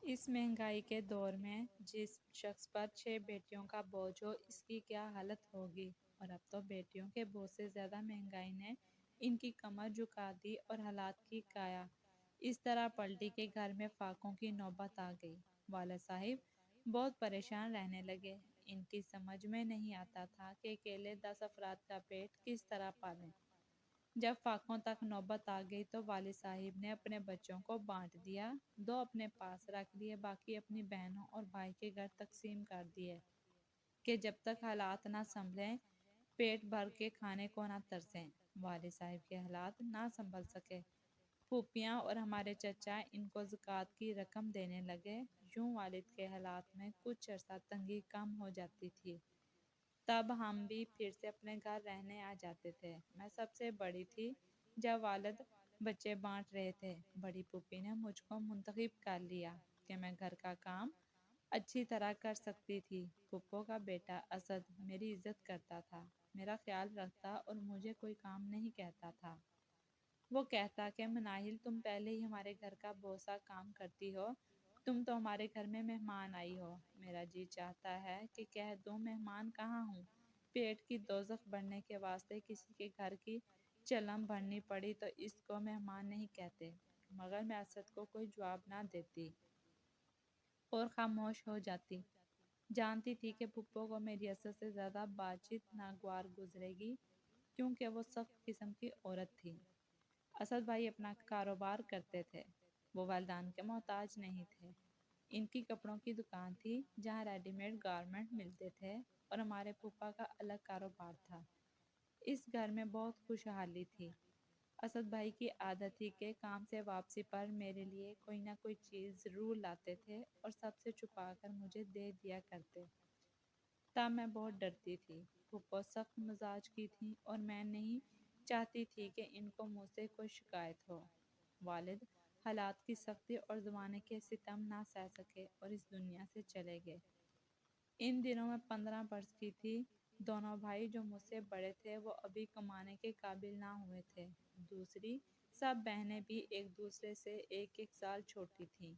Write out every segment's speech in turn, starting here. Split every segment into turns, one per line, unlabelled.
اس مہنگائی کے دور میں جس شخص پر 6 بیٹیوں کا بوجھ ہو، اس کی کیا حالت ہوگی؟ اور اب تو بیٹیوں کے بوجھ سے زیادہ مہنگائی نے ان کی کمر جھکا دی اور حالات کی کایا اس طرح پلٹی کہ گھر میں فاقوں کی نوبت آ گئی۔ والد صاحب بہت پریشان رہنے لگے۔ ان کی سمجھ میں نہیں آتا تھا کہ اکیلے 10 افراد کا پیٹ کس طرح پالیں۔ جب فاقوں تک نوبت آ گئی تو والد صاحب نے اپنے بچوں کو بانٹ دیا، 2 اپنے پاس رکھ لیے، باقی اپنی بہنوں اور بھائی کے گھر تقسیم کر دیے کہ جب تک حالات نہ سنبھلیں، پیٹ بھر کے کھانے کو نہ ترسیں۔ والد صاحب کے حالات نہ سنبھل سکے۔ پھوپھیاں اور ہمارے چچا ان کو زکوٰۃ کی رقم دینے لگے۔ یوں والد کے حالات میں کچھ عرصہ تنگی کم ہو جاتی تھی۔ تب ہم بھی پھر سے اپنے گھر رہنے آ جاتے تھے۔ میں سب سے بڑی تھی جب والد بچے بانٹ رہے تھے۔ بڑی پھوپھی نے مجھ کو منتخب کر لیا کہ میں گھر کا کام اچھی طرح کر سکتی تھی۔ پھپھو کا بیٹا اسد میری عزت کرتا تھا، میرا خیال رکھتا اور مجھے کوئی کام نہیں کہتا تھا۔ وہ کہتا کہ مناہل، تم پہلے ہی ہمارے گھر کا بہت سا کام کرتی ہو، تم تو ہمارے گھر میں مہمان آئی ہو۔ میرا جی چاہتا ہے کہ کہہ دوں مہمان کہاں ہوں۔ پیٹ کی دوزخ بھرنے کے واسطے کسی کے گھر کی چلم بھرنی پڑی تو اس کو مہمان نہیں کہتے، مگر میں اسد کو کوئی جواب نہ دیتی اور خاموش ہو جاتی۔ جانتی تھی کہ پھپھو کو میری اسد سے زیادہ بات چیت ناگوار گزرے گی، کیونکہ وہ سخت قسم کی عورت تھی۔ اسد بھائی اپنا کاروبار کرتے تھے، وہ والدان کے محتاج نہیں تھے۔ ان کی کپڑوں کی دکان تھی جہاں ریڈی میڈ گارمنٹ ملتے تھے، اور ہمارے پھوپھا کا الگ کاروبار تھا۔ اس گھر میں بہت خوشحالی تھی۔ اسد بھائی کی عادت تھی کہ کام سے واپسی پر میرے لیے کوئی نہ کوئی چیز ضرور لاتے تھے اور سب سے چھپا کر مجھے دے دیا کرتے۔ تب میں بہت ڈرتی تھی۔ پھوپھو سخت مزاج کی تھیں اور میں نہیں چاہتی تھی کہ ان کو مجھ سے کوئی شکایت ہو۔ والد حالات کی سختی اور زمانے کے ستم نہ سہ سکے اور اس دنیا سے چلے گئے۔ ان دنوں میں 15 برس کی تھی۔ دونوں بھائی جو مجھ سے بڑے تھے وہ ابھی کمانے کے قابل نہ ہوئے تھے۔ دوسری سب بہنیں بھی ایک دوسرے سے ایک سال چھوٹی تھیں۔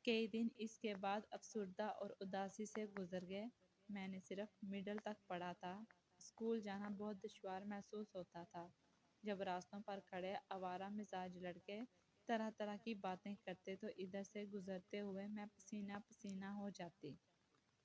کئی دن اس کے بعد افسردہ اور اداسی سے گزر گئے۔ میں نے صرف مڈل تک پڑھا تھا۔ اسکول جانا بہت دشوار محسوس ہوتا تھا جب راستوں پر کھڑے آوارہ مزاج لڑکے طرح طرح کی باتیں کرتے تو ادھر سے گزرتے ہوئے میں پسینہ پسینہ ہو جاتی۔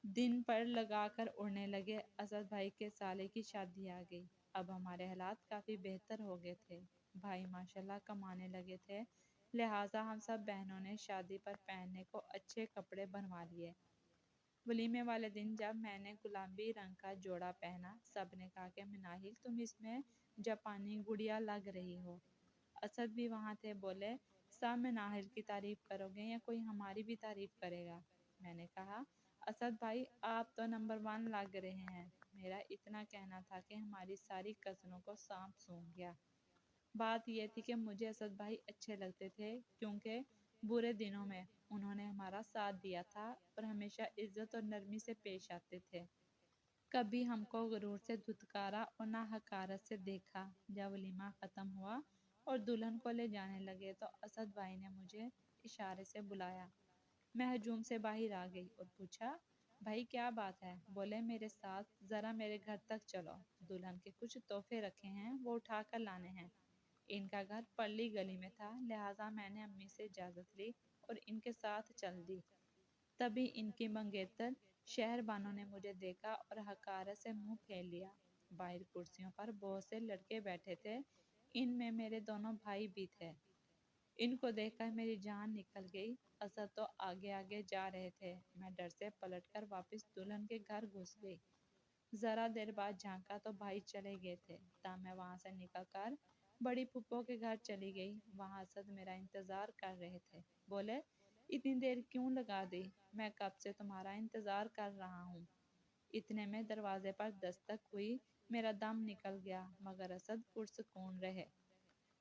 دن پر لگا کر اڑنے لگے۔ اسد بھائی کے سالے کی شادی آ گئی۔ اب ہمارے حالات کافی بہتر ہو گئے تھے۔ بھائی ماشاءاللہ کمانے لگے تھے، لہٰذا ہم سب بہنوں نے شادی پر پہننے کو اچھے کپڑے بنوا لیے۔ ولیمے والے دن جب میں نے گلابی رنگ کا جوڑا پہنا، سب نے کہا کہ مناہل تم اس میں جاپانی گڑیا لگ رہی ہو۔ اسد بھی وہاں تھے، بولے سب مناہل کی تعریف کرو گے یا کوئی ہماری بھی تعریف کرے گا؟ میں نے کہا اسد بھائی آپ تو نمبر 1 لگ رہے ہیں۔ میرا اتنا کہنا تھا کہ ہماری ساری کزنوں کو سانپ سونگھ گیا۔ بات یہ تھی کہ مجھے اسد بھائی اچھے لگتے تھے کیونکہ برے دنوں میں انہوں نے ہمارا ساتھ دیا تھا اور ہمیشہ عزت اور نرمی سے پیش آتے تھے۔ کبھی ہم کو غرور سے دھتکارا اور نہ حقارت سے دیکھا۔ جب ولیمہ ختم ہوا اور دلہن کو لے جانے لگے تو اسد بھائی نے مجھے اشارے سے بلایا۔ میں ہجوم سے باہر آ گئی اور پوچھا بھائی کیا بات ہے؟ بولے میرے ساتھ ذرا میرے گھر تک چلو، دلہن کے کچھ تحفے رکھے ہیں وہ اٹھا کر لانے ہیں۔ ان کا گھر پرلی گلی میں تھا، لہٰذا میں نے امی سے اجازت لی اور ان کے ساتھ چل دی۔ تبھی ان کی منگیتر شہر بانو نے مجھے دیکھا اور حقارت سے منہ پھیر لیا۔ باہر کرسیوں پر بہت سے لڑکے بیٹھے تھے، ان میں میرے دونوں بھائی بھی تھے۔ ان کو دیکھ کر میری جان نکل گئی۔ اسد تو آگے آگے جا رہے تھے، میں ڈر سے پلٹ کر واپس دلہن کے گھر گھس گئی۔ ذرا دیر بعد جھانکا تو بھائی چلے گئے تھے، تب میں وہاں سے نکل کر بڑی پھپھو کے گھر چلی گئی۔ وہاں اسد میرا انتظار کر رہے تھے۔ بولے اتنی دیر کیوں لگا دی؟ میں کب سے تمہارا انتظار کر رہا ہوں۔ اتنے میں دروازے پر دستک ہوئی، میرا دم نکل گیا، مگر اسد پرسکون رہے۔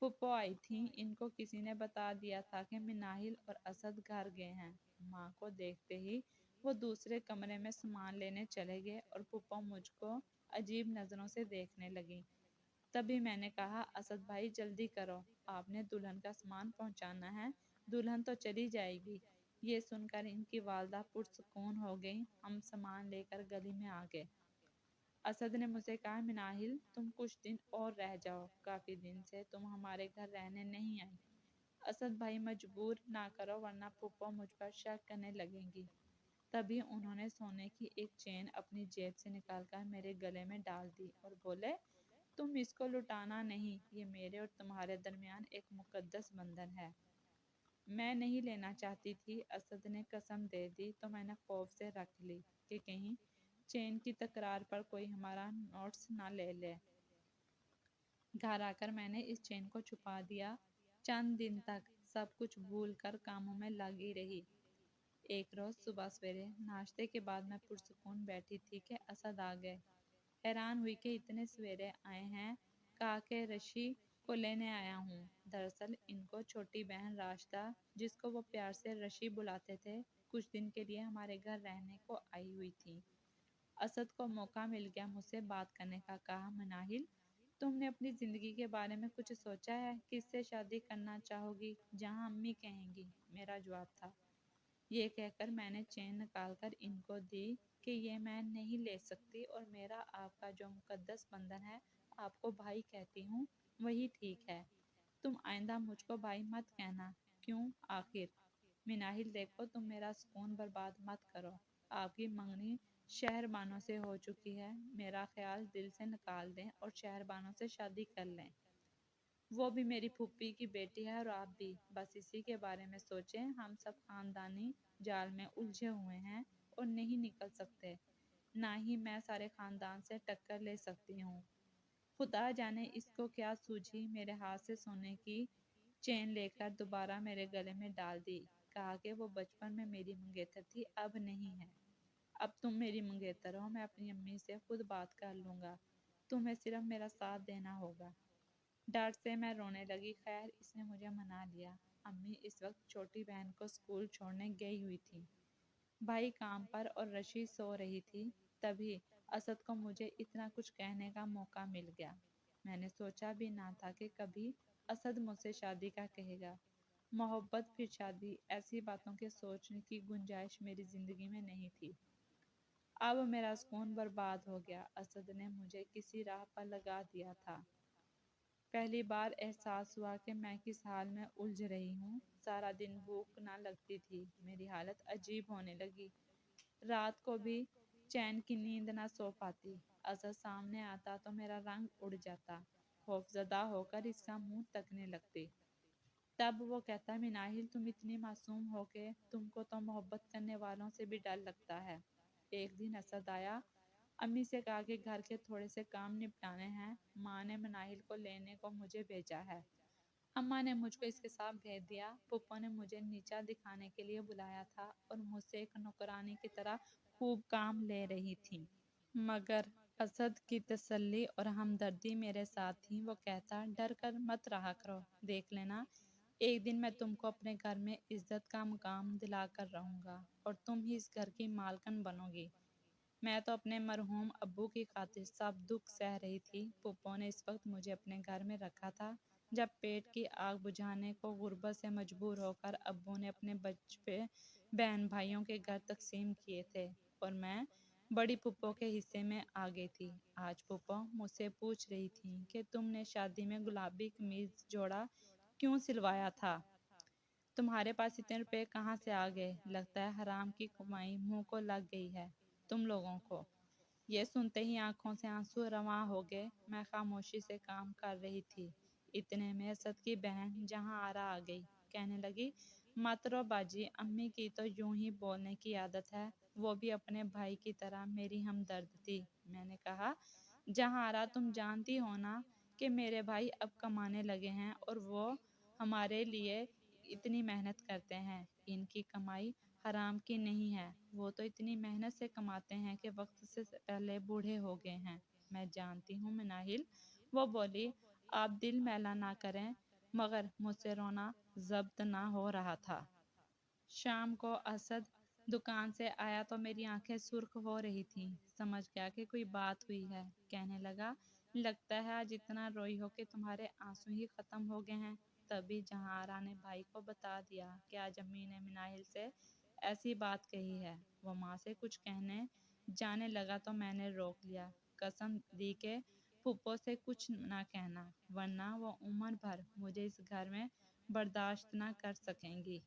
پھپھو آئی تھیں، ان کو کسی نے بتا دیا تھا کہ مناہل اور اسد گھر گئے ہیں۔ ماں کو دیکھتے ہی وہ دوسرے کمرے میں سامان لینے چلے گئے اور پھپھو مجھ کو عجیب نظروں سے دیکھنے لگیں۔ تبھی میں نے کہا اسد بھائی جلدی کرو، آپ نے دلہن کا سامان پہنچانا ہے، دلہن تو چلی جائے گی، یہ سن کر ان کی والدہ پرسکون ہو گئی۔ ہم سامان لے کر گلی میں آ گئے۔ اسد نے مجھ سے کہا، مناہل تم کچھ دن اور رہ جاؤ، کافی دن سے تم ہمارے گھر رہنے نہیں آئی۔ اسد بھائی مجبور نہ کرو ورنہ پھپھو مجھ پر شک کرنے لگیں گی۔ تبھی انہوں نے سونے کی ایک چین اپنی جیب سے نکال کر میرے گلے میں ڈال دی اور بولے، تم اس کو لٹانا نہیں، یہ میرے اور تمہارے درمیان ایک مقدس بندھن ہے۔ میں نہیں لینا چاہتی تھی، اسد نے قسم دے دی، تو میں نے خوف سے رکھ لی کہ کہیں چین کی تکرار پر کوئی ہمارا نوٹس نہ لے لے۔ گھر آ کر میں نے اس چین کو چھپا دیا۔ چند دن تک سب کچھ بھول کر کاموں میں لگی رہی۔ ایک روز صبح سویرے ناشتے کے بعد میں پرسکون بیٹھی تھی کہ اسد آ گئے۔ حیران ہوئی کہ اتنے سویرے آئے ہیں۔ کہا کہ رشی کو لینے آیا ہوں۔ دراصل ان کو چھوٹی بہن راشدہ، جس کو وہ پیار سے رشی بلاتے تھے، کچھ دن کے لیے ہمارے گھر رہنے کو آئی ہوئی تھی۔ اسد کو موقع مل گیا مجھ سے بات کرنے کا۔ کہا، مناہل تم نے اپنی زندگی کے بارے میں کچھ سوچا ہے؟ کس سے شادی کرنا چاہو گی؟ جہاں امی کہیں گی، میرا جواب تھا۔ یہ کہہ کر میں نے چین نکال کر ان کو دی کہ یہ میں نہیں لے سکتی اور میرا آپ کا جو مقدس بندھن ہے، آپ کو بھائی کہتی ہوں، وہی ٹھیک ہے۔ تم آئندہ مجھ کو بھائی مت کہنا۔ کیوں آخر؟ مناہل دیکھو، تم میرا سکون برباد مت کرو۔ آپ کی منگنی شہر بانوں سے ہو چکی ہے، میرا خیال دل سے نکال دیں اور شہر بانوں سے شادی کر لیں۔ وہ بھی میری پھوپھی کی بیٹی ہے اور آپ بھی، بس اسی کے بارے میں سوچیں۔ ہم سب خاندانی جال میں الجھے ہوئے ہیں اور نہیں نکل سکتے، نہ ہی میں سارے خاندان سے ٹکر لے سکتی ہوں۔ خدا جانے اس کو کیا سوجھی، میرے ہاتھ سے سونے کی چین لے کر دوبارہ میرے گلے میں ڈال دی۔ کہا کہ وہ بچپن میں میری منگیتر تھی، اب نہیں ہے۔ اب تم میری منگیتر ہو، میں اپنی امی سے خود بات کر لوں گا، تمہیں صرف میرا ساتھ دینا ہوگا۔ ڈر سے میں رونے لگی۔ خیر، اس نے مجھے منا لیا۔ امی اس وقت چھوٹی بہن کو اسکول چھوڑنے گئی ہوئی تھی، بھائی کام پر اور رشی سو رہی تھی۔ تبھی اسد کو مجھے اتنا کچھ کہنے کا موقع مل گیا۔ میں نے سوچا بھی نہ تھا کہ کبھی اسد مجھ سے شادی کا کہے گا۔ محبت پھر شادی، ایسی باتوں کے سوچنے کی گنجائش میری زندگی میں نہیں تھی۔ اب میرا سکون برباد ہو گیا۔ اسد نے مجھے کسی راہ پر لگا دیا تھا۔ پہلی بار احساس ہوا کہ میں کس حال میں الجھ رہی ہوں۔ سارا دن بھوک نہ لگتی تھی، میری حالت عجیب ہونے لگی۔ رات کو بھی چین کی نیند نہ سو پاتی۔ اسد سامنے آتا تو میرا رنگ اڑ جاتا، خوفزدہ ہو کر اس کا منہ تکنے لگتی۔ تب وہ کہتا، مناہل تم اتنی معصوم ہو کہ تم کو تو محبت کرنے والوں سے بھی ڈر لگتا ہے۔ ایک دن اسد آیا، امی سے کہا کہ گھر کے تھوڑے سے کام نپٹانے ہیں، ماں نے مناہل کو لینے کو مجھے بھیجا ہے۔ اماں نے مجھ کو اس کے ساتھ بھیج دیا۔ پھپھو نے مجھے نیچا دکھانے کے لیے بلایا تھا اور مجھ سے ایک نوکرانی کی طرح خوب کام لے رہی تھیں۔ مگر اسد کی تسلی اور ہمدردی میرے ساتھ تھی۔ وہ کہتا، ڈر کر مت رہا کرو، دیکھ لینا، ایک دن میں تم کو اپنے گھر میں عزت کا مقام دلا کر رہوں گا اور تم ہی اس گھر کی مالکن بنو گی۔ میں تو اپنے مرحوم ابو کی خاطر سب دکھ سہ رہی تھی۔ پھپھو نے اس وقت مجھے اپنے گھر میں رکھا تھا، جب پیٹ کی آگ بجھانے کو غربت سے مجبور ہو کر ابو نے اپنے بچے بہن بھائیوں کے گھر تقسیم کیے تھے اور میں بڑی پھپھو کے حصے میں آ گئی تھی۔ آج پھپھو مجھ سے پوچھ رہی تھیں کہ تم نے شادی میں گلابی قمیض جوڑا کیوں سلوایا تھا؟ تمہارے پاس اتنے روپے کہاں سے آ گئے؟ لگتا ہے حرام کی کمائی منہ کو لگ گئی ہے تم لوگوں کو۔ یہ سنتے ہی آنکھوں سے آنسو رواں ہو گئے۔ میں خاموشی سے کام کر رہی تھی۔ اتنے میں اسد کی بہن جہاں آرا آ گئی، کہنے لگی، مت رو باجی، امی کی تو یوں ہی بولنے کی عادت ہے، وہ بھی اپنے بھائی کی طرح میری ہمدرد تھی۔ میں نے کہا، جہاں آرا تم جانتی ہو نا کہ میرے بھائی اب کمانے لگے ہیں اور وہ ہمارے لیے اتنی محنت کرتے ہیں، ان کی کمائی حرام کی نہیں ہے، وہ تو اتنی محنت سے کماتے ہیں کہ وقت سے پہلے بوڑھے ہو گئے ہیں۔ میں جانتی ہوں مناہل، وہ بولی، آپ دل میلا نہ کریں، مگر مجھ سے رونا ضبط نہ ہو رہا تھا۔ شام کو اسد دکان سے آیا تو میری آنکھیں سرخ ہو رہی تھیں۔ سمجھ گیا کہ کوئی بات ہوئی ہے۔ کہنے لگا، لگتا ہے آج اتنا روئی ہو کہ تمہارے آنسو ہی ختم ہو گئے ہیں۔ تبھی جہاں آرا نے بھائی کو بتا دیا کہ آج امی نے مناہل سے ایسی بات کہی ہے۔ وہ ماں سے کچھ کہنے جانے لگا تو میں نے روک لیا، قسم دی کہ پھپھو سے کچھ نہ کہنا، ورنہ وہ عمر بھر مجھے اس گھر میں برداشت نہ کر سکیں گی۔